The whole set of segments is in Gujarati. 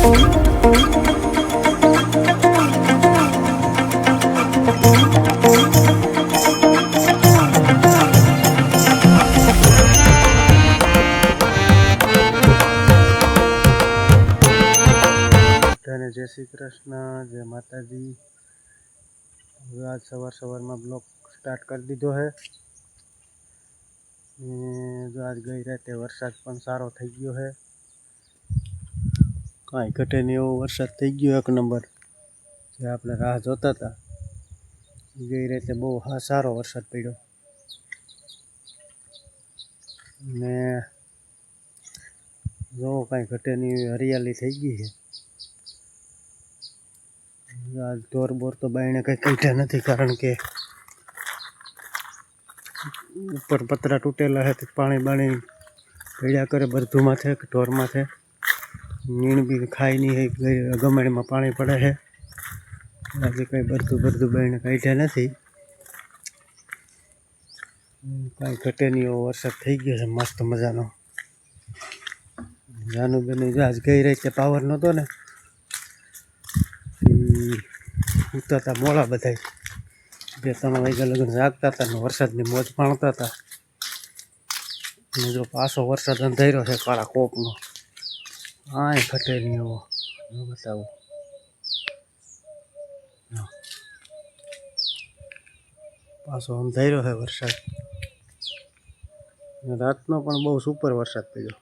जय श्री कृष्ण, जय माताजी। आज सवार में ब्लॉग स्टार्ट कर दीधो है। जो आज गई राते वरसाद पण सारो थई गयो है, काई घटे नहीं एवो वरसाद थई गयो एक नंबर। जे आपणे राह जोता था, गई राते बहु सारो वरसाद पड्यो ने जो काई घटे नहीं हरियाली थई गई है। आज ढोर बोर तो बायने कई काढ्या नहीं, कारण के ऊपर पतरा तूटेला है तो पानी बाणी पीड़ा करे बरधू माथे ढोर माथे। नीण भी खाई नहीं है, गमेड़ी में पानी पड़े है। आज कई बरधू बायने काढ्या नहीं, कई घटे नहीं एवो वरसाद थई गयो है मस्त मजानो। जानू बेन आज गई रही पावर नतो ने, उठता था मोड़ा बधाई 2-3 वाग्या लगन जागता था, वरसादनी मोज माणता था। जो पाछो वरसाद अंधेरो है काळा कोपनो, आय घटे नहीं एवो बतावो। पाछो अंधेरो है वरसाद, रातनो पण बहु सुपर वरसाद पड्यो।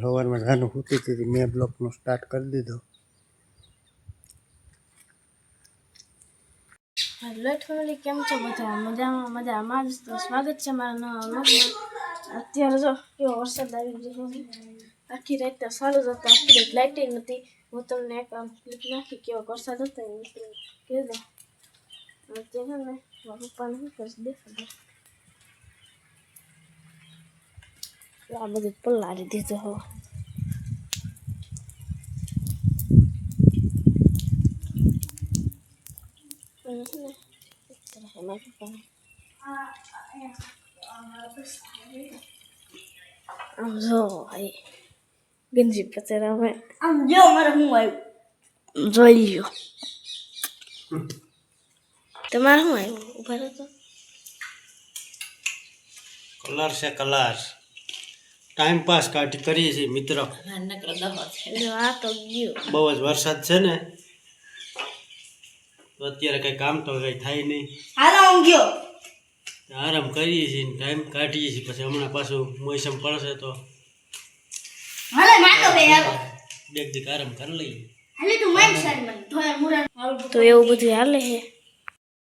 हवार में जानू होती थी, मैं ब्लॉक नो स्टार्ट कर दीधो। हेलो फैमिली, केम छो बधा? मजामां ज तो स्वागत छे मारा नवा व्लॉगमां। અત્યારે જો કેવો વરસાદ આવી ગયો છે, આખી રાત તો સારું જ હતું, આખી રાત લાઇટ નહોતી। હું તમને એક ક્લિપ નાખી કેવો વરસાદ હતો એ કીધું। અત્યારે ને મારા પપ્પાને શું કરશે દેખાડો, આ બધું પલાળી દીધું હવે। મારા પપ્પાને આમ જો ભાઈ ગંજી પચેરા અમે આમ જો મારે હું આવ્યું જોઈ લ્યો। તમારે શું આવ્યું? ઉભા રહો તો। कलर से कलर टाइम पास करीए छे मित्रों। આ તો ગયો बहु ज वरसाद छे ने, तो अत्यारे कई काम तो कई थाय नहीं। હાલો હું ગયો आराम करीए छे, टाइम काढीए छे, पछी हमणा पाछो मौसम पड़शे तो હાલે માટો બે હાલો एक दी आराम कर लईए। હાલે તું મારી સાઈડ માં ધોયા મુરા તો એવું બધું હાલે છે।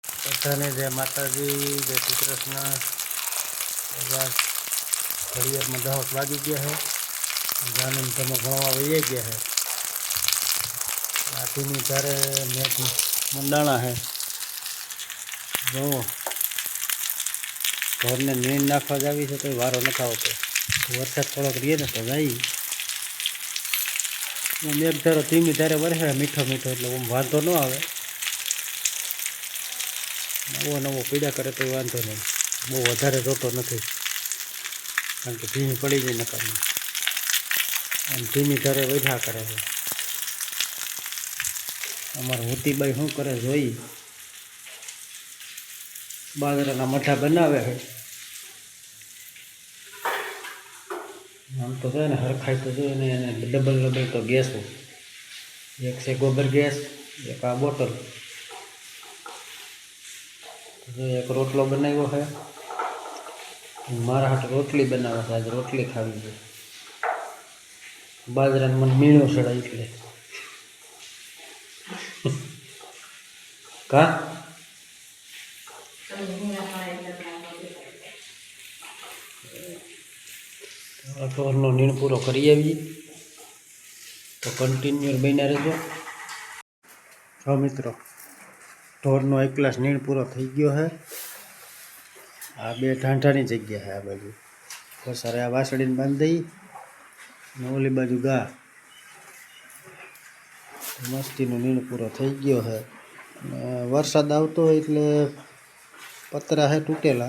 બધાને જય માતાજી, જય શ્રી कृष्ण। आवाज घड़ियार में 10 वागी गया है, जाने તમે ભણવા વહી ગયા है। રાતીની ત્યારે મેચ મંડાણા है। જો ઘરને નીંદ નાખવા જાવી છે તો વારો નથી આવતો। વરસાદ થોડોક રહીએ ને તો જાય। મેઘ ધારો ધીમી ધારે વરસે મીઠો મીઠો, એટલે વાંધો ન આવે। નવો પીડા કરે તો વાંધો નહીં, બહુ વધારે જોતો નથી, કારણ કે ધીમી પડી જાય નકામી। આમ ધીમી ધારે વધ્યા કરે છે। અમારા હોતીબાઈ શું કરે જોઈ, બાજરાના મઠા બનાવે છે। આમ તો છે ને હરખાઈ તો જોઈએ ને, એને ડબલ તો ગેસો, એક છે ગોબર ગેસ, એક આ બોટલ। एक रोटलो बनाव्यो है, मारा हाथ रोटली बनावे छे। आज रोटली खावी छे, बाजरा मन मीणो सड़ाय એટલે का ढोरनो નીણ પૂરો કરી આવીએ તો કન્ટિન્યુ બન્યા રહેજો। જો મિત્રો, ઢોરનો 1 ગ્લાસ નીણ પૂરો થઈ ગયો है। आ 2 ढांढानी जग्या है, आ बाजू बस सारे आ वासड़ी बांध दई ने ओली बाजू गा। मस्तीनो नीण पूरो थई गयो है। वरसाद आवतो एटले पतरा है तूटेला,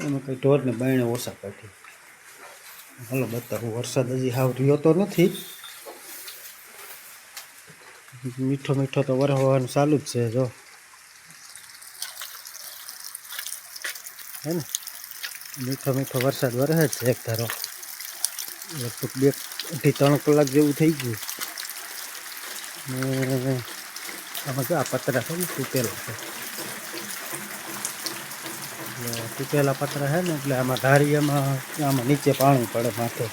एमां कई ढोरने बायणे ओछा काढी। હાલો બતાવું, વરસાદ હજી હાવ રહ્યો તો નથી, મીઠો મીઠો તો વરસવાનું ચાલુ જ છે જો, હે ને મીઠો મીઠો વરસાદ વરસે જ છે એક ધારો, લગભગ 2-3 કલાક જેવું થઈ ગયું. ને આમાં જો આ પતરા છે ને તૂટેલા છે, તૂટેલા પતરા છે ને એટલે આમાં આમાં નીચે પાણી પડે માથે.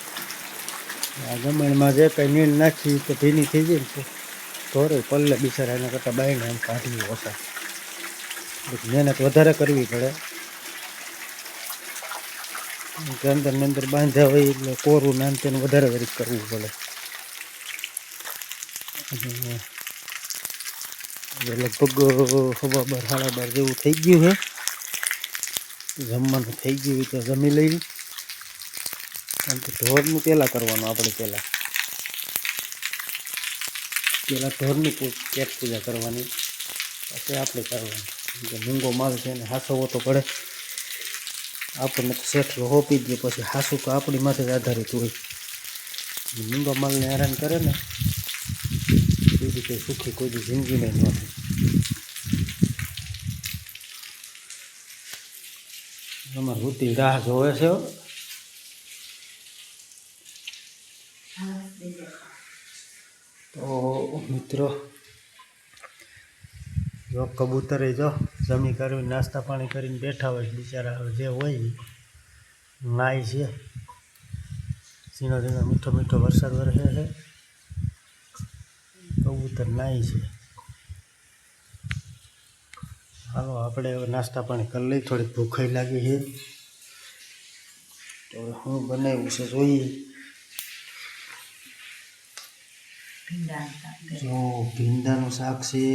આ જમીનમાં જે કંઈ નીણ નાખી તો ભીની થઈ જાય ને ધોરે પલ્લે બિચારા એના કરતાં બાઈને એમ કાઢવી ઓછા, મહેનત વધારે કરવી પડે, કે અંદર ને અંદર બાંધ્યા હોય એટલે કોરું નાન તેને વધારે વરી કરવું પડે. લગભગ 12:30 જેવું થઈ ગયું છે, જમવાનું થઈ ગયું તો જમી લઈ. કારણ કે ઢોરનું પહેલાં કરવાનું આપણે, પહેલાં ઢોરની પેટ પૂજા કરવાની, પછી આપણે કરવાની. કે મૂંગો માલ છે ને હાસવો તો પડે આપણને, તો શેઠલો હોપી દે પછી હાસું તો આપણી માથે જ આધારિત હોય. મૂંગા માલને હેરાન કરે ને કોઈ દી કંઈ સુખી કોઈ દી જિંદગીમાં ન થાય. અમારે હુતી રાહ જોવે છે. તો મિત્રો જો કબૂતરે જો જમી કરી નાસ્તા પાણી કરીને બેઠા હોય બિચારા, જે હોય નાય છે, ઝીણો ઝીણો મીઠો મીઠો વરસાદ વરસે છે, કબૂતર નાય છે. હાલો આપણે હવે નાસ્તા પાણી કરી લઈ, થોડીક ભૂખાઈ લાગી છે, તો શું બનાવ્યું છે જોઈએ. જો ભીંડાનું શાક છે,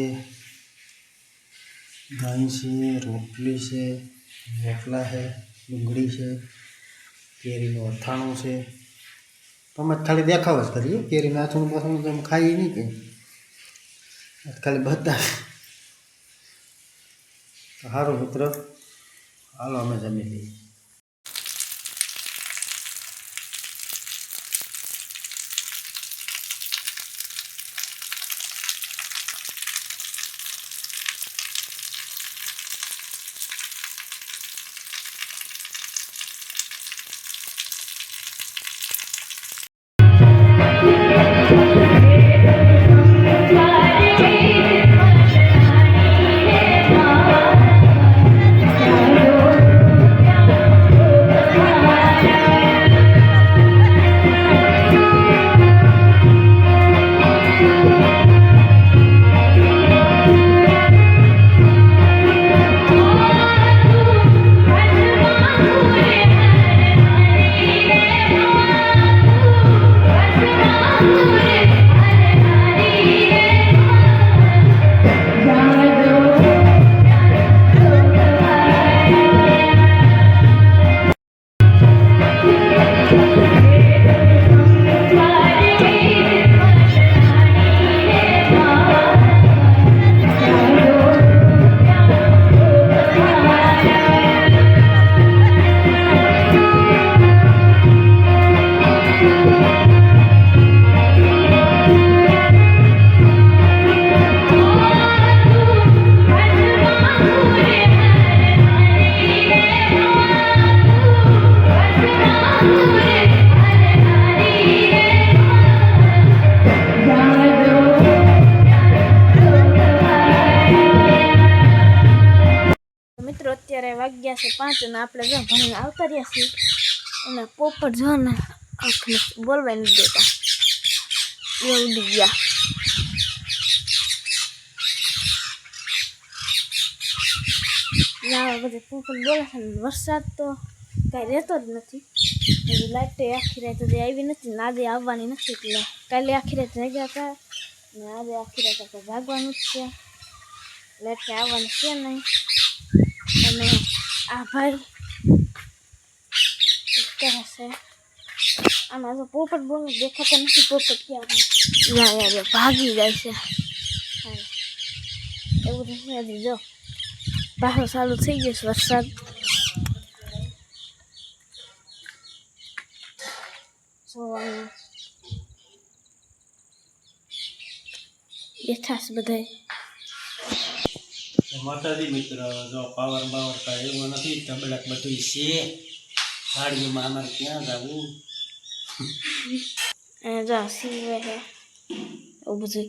દહીં છે, રોટલી છે, રોટલા છે, ડુંગળી છે, કેરીનું અથાણું છે. તમે ખાલી દેખાવ જ કરીએ, કેરીનું અથાણું બથાણું તો ખાઈએ નહીં કંઈ, ખાલી બધા. સારું મિત્ર, હાલો અમે જમી લઈએ. મિત્રો અત્યારે વાગ્યા છે 5 અને આપણે જો ભણીને આવતા રહ્યા છીએ, અને પોપટ જો ને આખને બોલવાય નથી દેતા, એ ઉડી ગયા. ના બધે પોપટ બોલે છે, વરસાદ તો કાંઈ રહેતો જ નથી. હજી લાઇટ આખી રાત હજી આવી નથી, ને આજે આવવાની નથી, એટલે કાલે આખી રાત જાગ્યા હતા ને આજે આખી રાત આપણે જાગવાનું જ છે, લાઇટ આવવાનું છે નહીં. અને આ ભાઈ કહે છે આમાં જો પોપટ બોલે દેખાતા નથી, પોપટ ક્યાં ભાગી જાય છે. એવું તો હજી જો પાછો ચાલુ થઈ ગયો છે વરસાદ. ખાવાનું બેઠાશ બધાય. માતાજી મિત્ર, જો પાવર બાવર કાંઈ એવું નથી, તબલક બધું છે. ગાડીઓમાં અમારે ક્યાં જવું? અને જા સીવે હે એવું બધું.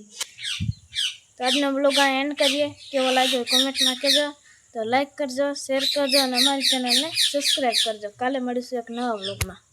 તો આજનો બ્લોગ આ એન્ડ કરીએ. કેવો લાગ્યો કોમેન્ટમાં કહેજો. તો લાઈક કરજો, શેર કરજો અને અમારી ચેનલને સબસ્ક્રાઈબ કરજો. કાલે મળીશું એક નવા બ્લોગમાં.